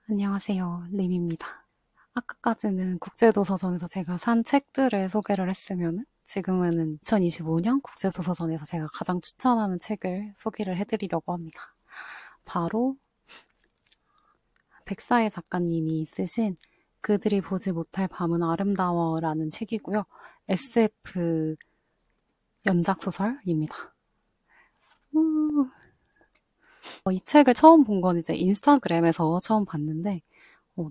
안녕하세요. 림입니다. 아까까지는 국제도서전에서 제가 산 책들을 소개를 했으면 지금은 2025년 국제도서전에서 제가 가장 추천하는 책을 소개를 해드리려고 합니다. 바로 백사의 작가님이 쓰신 그들이 보지 못할 밤은 아름다워라는 책이고요. SF 연작소설입니다. 이 책을 처음 본 건 이제 인스타그램에서 처음 봤는데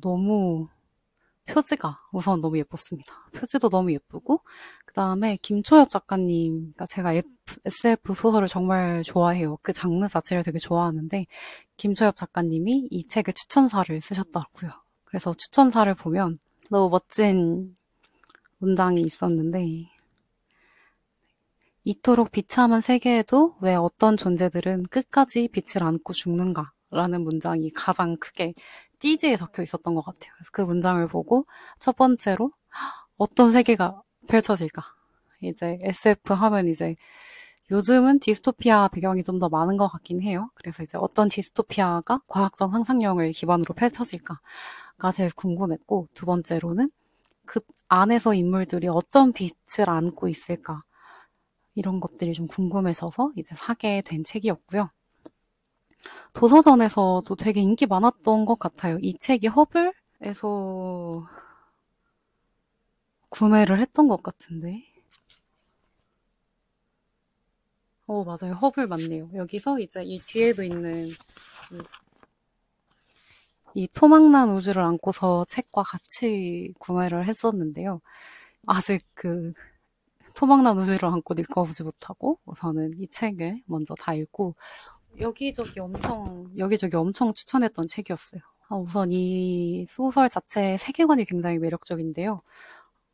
너무 표지가 우선 너무 예뻤습니다. 표지도 너무 예쁘고 그 다음에 김초엽 작가님, 그러니까 제가 SF 소설을 정말 좋아해요. 그 장르 자체를 되게 좋아하는데 김초엽 작가님이 이 책의 추천사를 쓰셨더라고요. 그래서 추천사를 보면 너무 멋진 문장이 있었는데 이토록 비참한 세계에도 왜 어떤 존재들은 끝까지 빛을 안고 죽는가? 라는 문장이 가장 크게 띠지에 적혀 있었던 것 같아요. 그래서 그 문장을 보고 첫 번째로 어떤 세계가 펼쳐질까? 이제 SF 하면 이제 요즘은 디스토피아 배경이 좀 더 많은 것 같긴 해요. 그래서 이제 어떤 디스토피아가 과학적 상상력을 기반으로 펼쳐질까가 제일 궁금했고, 두 번째로는 그 안에서 인물들이 어떤 빛을 안고 있을까? 이런 것들이 좀 궁금해져서 이제 사게 된 책이었고요. 도서전에서도 되게 인기 많았던 것 같아요. 이 책이 허블에서 구매를 했던 것 같은데. 맞아요. 허블 맞네요. 여기서 이제 이 뒤에도 있는 이 토막난 우주를 안고서 책과 같이 구매를 했었는데요. 아직 그 토막난 우주를 안고 읽어보지 못하고 우선은 이 책을 먼저 다 읽고 여기저기 엄청 추천했던 책이었어요. 우선 이 소설 자체의 세계관이 굉장히 매력적인데요.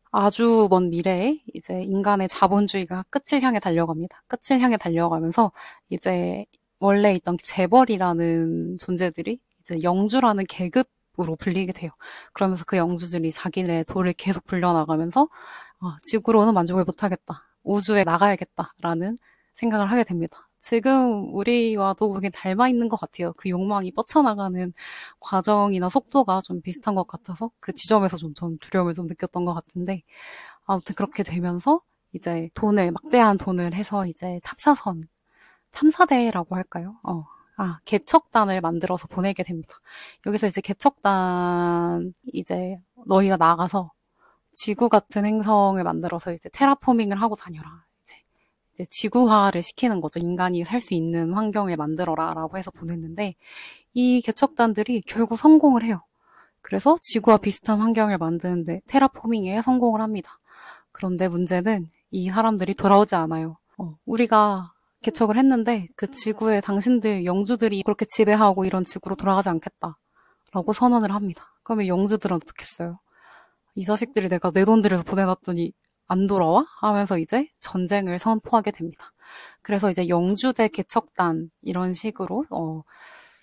아주 먼 미래에 이제 인간의 자본주의가 끝을 향해 달려갑니다. 끝을 향해 달려가면서 이제 원래 있던 재벌이라는 존재들이 이제 영주라는 계급으로 불리게 돼요. 그러면서 그 영주들이 자기네 돈을 계속 불려나가면서 지구로는 만족을 못하겠다. 우주에 나가야겠다라는 생각을 하게 됩니다. 지금 우리와도 그게 닮아 있는 것 같아요. 그 욕망이 뻗쳐나가는 과정이나 속도가 좀 비슷한 것 같아서 그 지점에서 좀 전 두려움을 좀 느꼈던 것 같은데 아무튼 그렇게 되면서 이제 막대한 돈을 해서 이제 탐사대라고 할까요? 개척단을 만들어서 보내게 됩니다. 여기서 이제 개척단 이제 너희가 나가서 지구 같은 행성을 만들어서 이제 테라포밍을 하고 다녀라. 이제 지구화를 시키는 거죠. 인간이 살 수 있는 환경을 만들어라 라고 해서 보냈는데 이 개척단들이 결국 성공을 해요. 그래서 지구와 비슷한 환경을 만드는데 테라포밍에 성공을 합니다. 그런데 문제는 이 사람들이 돌아오지 않아요. 우리가 개척을 했는데 그 지구에 당신들 영주들이 그렇게 지배하고 이런 지구로 돌아가지 않겠다라고 선언을 합니다. 그러면 영주들은 어떻겠어요? 이 자식들이 내가 내 돈 들여서 보내놨더니 안 돌아와? 하면서 이제 전쟁을 선포하게 됩니다. 그래서 이제 영주대 개척단 이런 식으로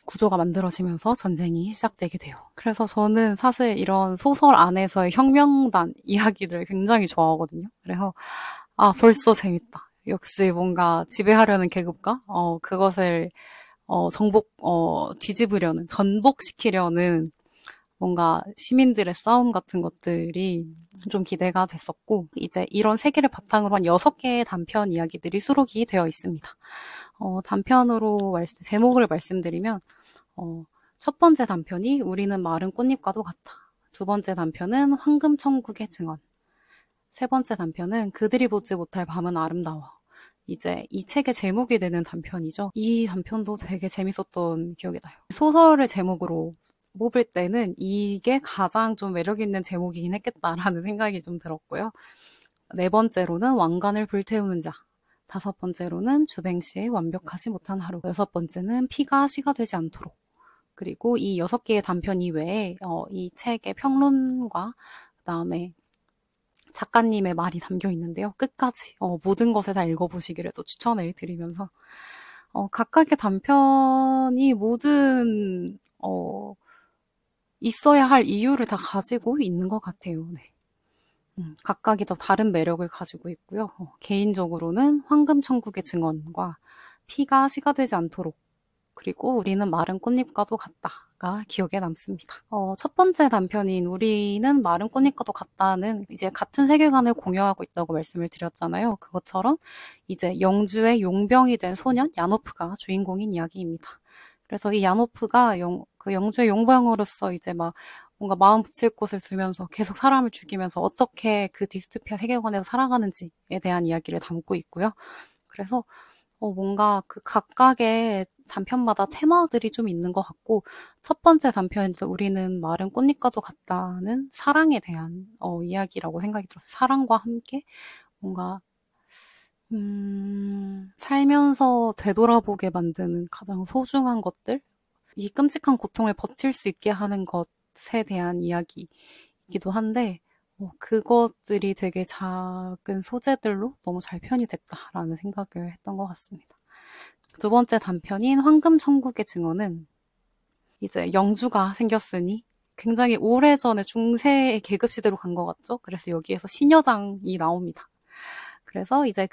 구조가 만들어지면서 전쟁이 시작되게 돼요. 그래서 저는 사실 이런 소설 안에서의 혁명단 이야기들 굉장히 좋아하거든요. 그래서 벌써 재밌다. 역시 뭔가 지배하려는 계급과 그것을 전복시키려는 뭔가 시민들의 싸움 같은 것들이 좀 기대가 됐었고, 이제 이런 세계를 바탕으로 한 6개의 단편 이야기들이 수록이 되어 있습니다. 단편으로 제목을 말씀드리면, 첫 번째 단편이 우리는 마른 꽃잎과도 같아. 두 번째 단편은 황금천국의 증언. 세 번째 단편은 그들이 보지 못할 밤은 아름다워. 이제 이 책의 제목이 되는 단편이죠. 이 단편도 되게 재밌었던 기억이 나요. 소설을 제목으로 뽑을 때는 이게 가장 좀 매력 있는 제목이긴 했겠다라는 생각이 좀 들었고요. 네 번째로는 왕관을 불태우는 자. 다섯 번째로는 주뱅씨의 완벽하지 못한 하루. 여섯 번째는 피가 시가 되지 않도록. 그리고 이 6개의 단편 이외에 이 책의 평론과 그다음에 작가님의 말이 담겨 있는데요. 끝까지 모든 것을 다 읽어보시기를 또 추천을 드리면서 각각의 단편이 모든 있어야 할 이유를 다 가지고 있는 것 같아요. 네. 각각이 더 다른 매력을 가지고 있고요. 개인적으로는 황금천국의 증언과 피가 시가 되지 않도록 그리고 우리는 마른 꽃잎과도 같다. 가 기억에 남습니다. 첫 번째 단편인 우리는 마른 꽃잎과도 같다는 이제 같은 세계관을 공유하고 있다고 말씀을 드렸잖아요. 그것처럼 이제 영주의 용병이 된 소년 야노프가 주인공인 이야기입니다. 그래서 이 야노프가 그 영주의 용병으로서 이제 막 뭔가 마음 붙일 곳을 두면서 계속 사람을 죽이면서 어떻게 그 디스토피아 세계관에서 살아가는지에 대한 이야기를 담고 있고요. 그래서 뭔가 그 각각의 단편마다 테마들이 좀 있는 것 같고, 첫 번째 단편에서 우리는 마른 꽃잎과도 같다는 사랑에 대한 이야기라고 생각이 들었어요. 사랑과 함께 뭔가 살면서 되돌아보게 만드는 가장 소중한 것들, 이 끔찍한 고통을 버틸 수 있게 하는 것에 대한 이야기이기도 한데, 그것들이 되게 작은 소재들로 너무 잘 표현이 됐다라는 생각을 했던 것 같습니다. 두 번째 단편인 황금천국의 증언은 이제 영주가 생겼으니 굉장히 오래전에 중세의 계급시대로 간 것 같죠? 그래서 여기에서 시녀장이 나옵니다. 그래서 이제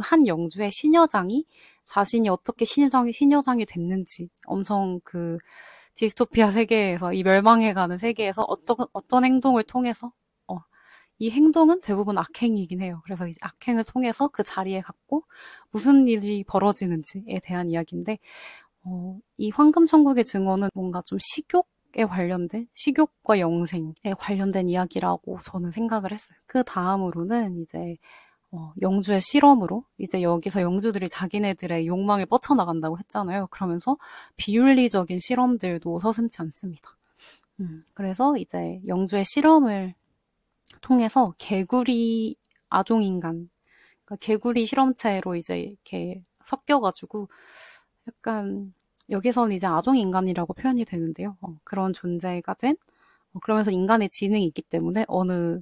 한 영주의 시녀장이 자신이 어떻게 시녀장이 됐는지 엄청 그 디스토피아 세계에서 이 멸망해가는 세계에서 어떤 행동을 통해서 이 행동은 대부분 악행이긴 해요. 그래서 이제 악행을 통해서 그 자리에 갔고 무슨 일이 벌어지는지에 대한 이야기인데 이 황금천국의 증언은 뭔가 좀 식욕과 영생에 관련된 이야기라고 저는 생각을 했어요. 그 다음으로는 이제 영주의 실험으로 이제 여기서 영주들이 자기네들의 욕망을 뻗쳐나간다고 했잖아요. 그러면서 비윤리적인 실험들도 서슴지 않습니다. 그래서 이제 영주의 실험을 통해서 개구리 아종인간, 그러니까 개구리 실험체로 이제 이렇게 섞여가지고 약간 여기서는 이제 아종인간이라고 표현이 되는데요. 그런 존재가 된 그러면서 인간의 지능이 있기 때문에 어느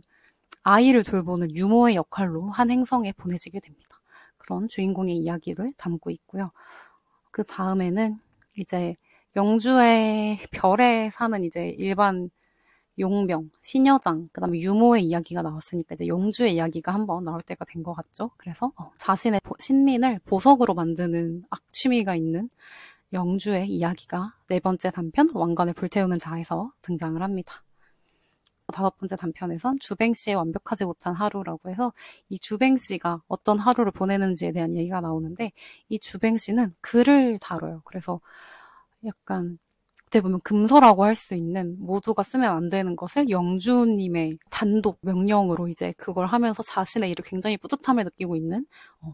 아이를 돌보는 유모의 역할로 한 행성에 보내지게 됩니다. 그런 주인공의 이야기를 담고 있고요. 그 다음에는 이제 영주의 별에 사는 이제 일반 용병, 시녀장, 그 다음에 유모의 이야기가 나왔으니까 이제 영주의 이야기가 한번 나올 때가 된 것 같죠. 그래서 자신의 신민을 보석으로 만드는 악취미가 있는 영주의 이야기가 네 번째 단편 왕관을 불태우는 자에서 등장을 합니다. 다섯 번째 단편에선 주뱅씨의 완벽하지 못한 하루라고 해서 이 주뱅씨가 어떤 하루를 보내는지에 대한 얘기가 나오는데 이 주뱅씨는 글을 다뤄요. 그래서 약간 어떻게 보면 금서라고 할 수 있는 모두가 쓰면 안 되는 것을 영주님의 단독 명령으로 이제 그걸 하면서 자신의 일을 굉장히 뿌듯함을 느끼고 있는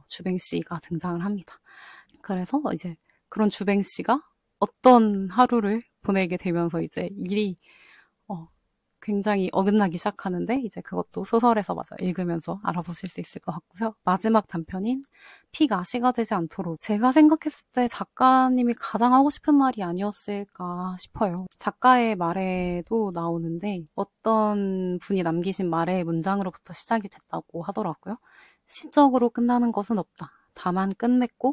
주뱅씨가 등장을 합니다. 그래서 이제 그런 주뱅씨가 어떤 하루를 보내게 되면서 이제 일이 굉장히 어긋나기 시작하는데 이제 그것도 소설에서 맞아 읽으면서 알아보실 수 있을 것 같고요. 마지막 단편인 피가 시가 되지 않도록 제가 생각했을 때 작가님이 가장 하고 싶은 말이 아니었을까 싶어요. 작가의 말에도 나오는데 어떤 분이 남기신 말의 문장으로부터 시작이 됐다고 하더라고요. 시적으로 끝나는 것은 없다. 다만 끝맺고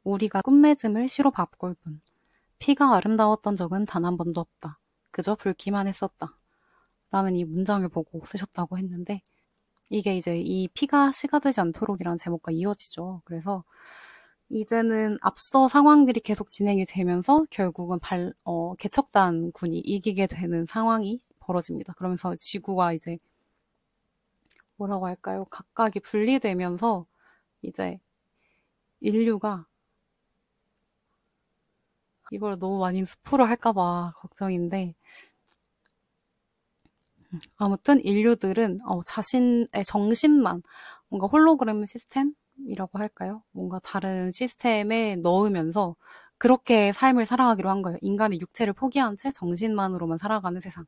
우리가 끝맺음을 시로 바꿀 뿐. 피가 아름다웠던 적은 단 한 번도 없다. 그저 붉기만 했었다. 라는 이 문장을 보고 쓰셨다고 했는데 이게 이제 이 피가 시가 되지 않도록이라는 제목과 이어지죠. 그래서 이제는 앞서 상황들이 계속 진행이 되면서 결국은 개척단군이 이기게 되는 상황이 벌어집니다. 그러면서 지구가 이제 뭐라고 할까요? 각각이 분리되면서 이제 인류가 이걸 너무 많이 스포를 할까봐 걱정인데 아무튼 인류들은 자신의 정신만 뭔가 홀로그램 시스템이라고 할까요? 뭔가 다른 시스템에 넣으면서 그렇게 삶을 살아가기로 한 거예요. 인간의 육체를 포기한 채 정신만으로만 살아가는 세상.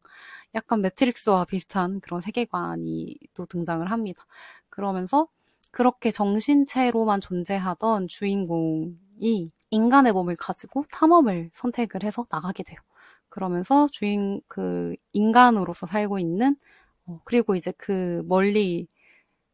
약간 매트릭스와 비슷한 그런 세계관이 또 등장을 합니다. 그러면서 그렇게 정신체로만 존재하던 주인공이 인간의 몸을 가지고 탐험을 선택을 해서 나가게 돼요. 그러면서 인간으로서 살고 있는, 그리고 이제 그 멀리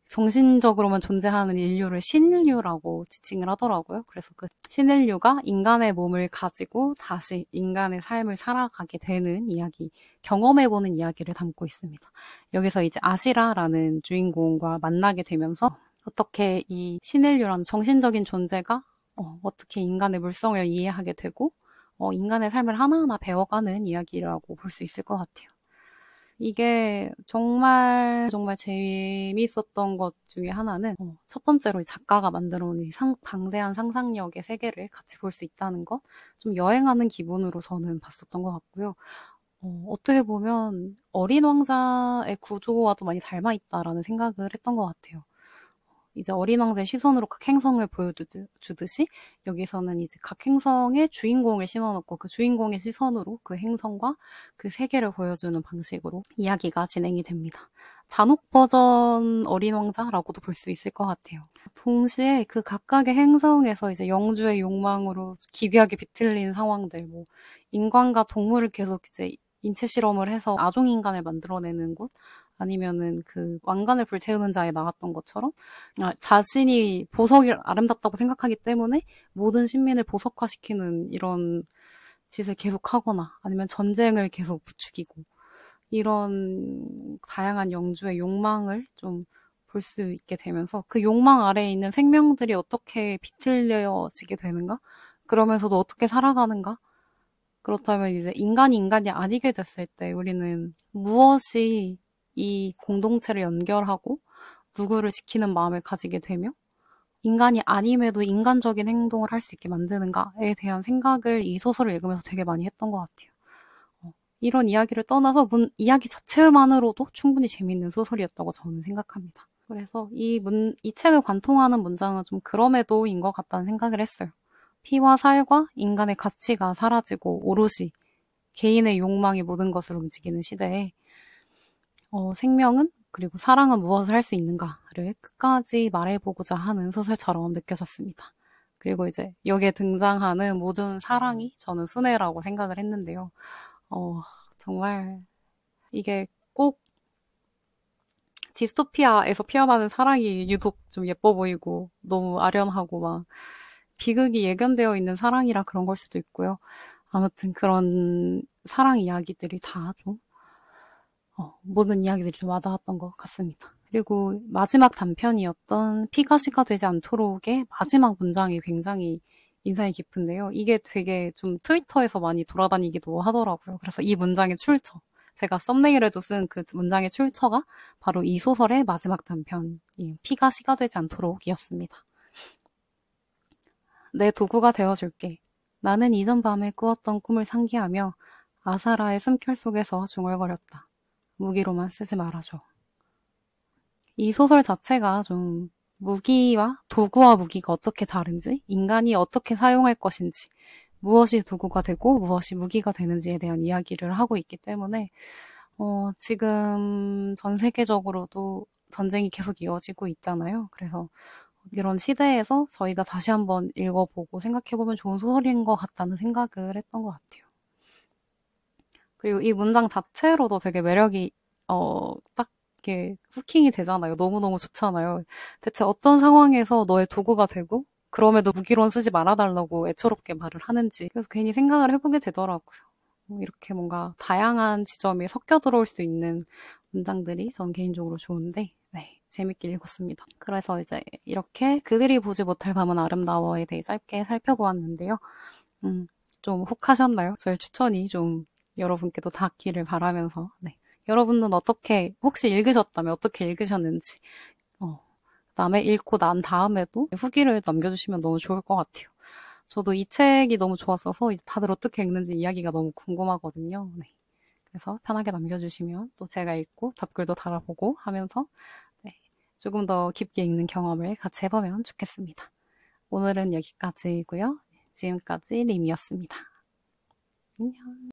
정신적으로만 존재하는 인류를 신인류라고 지칭을 하더라고요. 그래서 그 신인류가 인간의 몸을 가지고 다시 인간의 삶을 살아가게 되는 이야기, 경험해보는 이야기를 담고 있습니다. 여기서 이제 아시라라는 주인공과 만나게 되면서 어떻게 이 신인류라는 정신적인 존재가 어떻게 인간의 물성을 이해하게 되고 인간의 삶을 하나하나 배워가는 이야기라고 볼 수 있을 것 같아요. 이게 정말 정말 재미있었던 것 중에 하나는 첫 번째로 이 작가가 만들어 온 이 방대한 상상력의 세계를 같이 볼 수 있다는 것, 좀 여행하는 기분으로 저는 봤었던 것 같고요. 어떻게 보면 어린 왕자의 구조와도 많이 닮아 있다라는 생각을 했던 것 같아요. 이제 어린 왕자의 시선으로 각 행성을 보여주듯이 여기서는 이제 각 행성의 주인공을 심어놓고 그 주인공의 시선으로 그 행성과 그 세계를 보여주는 방식으로 이야기가 진행이 됩니다. 잔혹 버전 어린 왕자라고도 볼 수 있을 것 같아요. 동시에 그 각각의 행성에서 이제 영주의 욕망으로 기괴하게 비틀린 상황들, 뭐 인간과 동물을 계속 이제 인체 실험을 해서 아종 인간을 만들어내는 곳, 아니면은 그 왕관을 불태우는 자에 나왔던 것처럼 자신이 보석이 아름답다고 생각하기 때문에 모든 신민을 보석화시키는 이런 짓을 계속하거나 아니면 전쟁을 계속 부추기고 이런 다양한 영주의 욕망을 좀 볼 수 있게 되면서 그 욕망 아래에 있는 생명들이 어떻게 비틀려지게 되는가? 그러면서도 어떻게 살아가는가? 그렇다면 이제 인간이 아니게 됐을 때 우리는 무엇이 이 공동체를 연결하고 누구를 지키는 마음을 가지게 되며 인간이 아님에도 인간적인 행동을 할 수 있게 만드는가에 대한 생각을 이 소설을 읽으면서 되게 많이 했던 것 같아요. 이런 이야기를 떠나서 이야기 자체만으로도 충분히 재미있는 소설이었다고 저는 생각합니다. 그래서 이 책을 관통하는 문장은 좀 그럼에도인 것 같다는 생각을 했어요. 피와 살과 인간의 가치가 사라지고 오롯이 개인의 욕망이 모든 것을 움직이는 시대에 생명은 그리고 사랑은 무엇을 할 수 있는가를 끝까지 말해보고자 하는 소설처럼 느껴졌습니다. 그리고 이제 여기에 등장하는 모든 사랑이 저는 순애라고 생각을 했는데요. 정말 이게 꼭 디스토피아에서 피어나는 사랑이 유독 좀 예뻐 보이고 너무 아련하고 막 비극이 예견되어 있는 사랑이라 그런 걸 수도 있고요. 아무튼 그런 사랑 이야기들이 다 좀 모든 이야기들이 좀 와닿았던 것 같습니다. 그리고 마지막 단편이었던 피가 시가 되지 않도록의 마지막 문장이 굉장히 인상이 깊은데요. 이게 되게 좀 트위터에서 많이 돌아다니기도 하더라고요. 그래서 이 문장의 출처, 제가 썸네일에도 쓴 그 문장의 출처가 바로 이 소설의 마지막 단편, 피가 시가 되지 않도록이었습니다. 내 도구가 되어줄게. 나는 이전 밤에 꾸었던 꿈을 상기하며 아사라의 숨결 속에서 중얼거렸다. 무기로만 쓰지 말아줘. 이 소설 자체가 좀 도구와 무기가 어떻게 다른지, 인간이 어떻게 사용할 것인지, 무엇이 도구가 되고 무엇이 무기가 되는지에 대한 이야기를 하고 있기 때문에 지금 전 세계적으로도 전쟁이 계속 이어지고 있잖아요. 그래서 이런 시대에서 저희가 다시 한번 읽어보고 생각해보면 좋은 소설인 것 같다는 생각을 했던 것 같아요. 그리고 이 문장 자체로도 되게 매력이 딱 이렇게 후킹이 되잖아요. 너무너무 좋잖아요. 대체 어떤 상황에서 너의 도구가 되고 그럼에도 무기론 쓰지 말아달라고 애처롭게 말을 하는지 그래서 괜히 생각을 해보게 되더라고요. 이렇게 뭔가 다양한 지점이 섞여 들어올 수 있는 문장들이 전 개인적으로 좋은데 네, 재밌게 읽었습니다. 그래서 이제 이렇게 그들이 보지 못할 밤은 아름다워에 대해 짧게 살펴보았는데요. 좀 혹하셨나요? 저의 추천이 좀 여러분께도 닿기를 바라면서 네. 여러분은 혹시 읽으셨다면 어떻게 읽으셨는지 그다음에 읽고 난 다음에도 후기를 남겨주시면 너무 좋을 것 같아요. 저도 이 책이 너무 좋았어서 이제 다들 어떻게 읽는지 이야기가 너무 궁금하거든요. 네. 그래서 편하게 남겨주시면 또 제가 읽고 답글도 달아보고 하면서 네, 조금 더 깊게 읽는 경험을 같이 해보면 좋겠습니다. 오늘은 여기까지고요. 지금까지 림이었습니다. 안녕.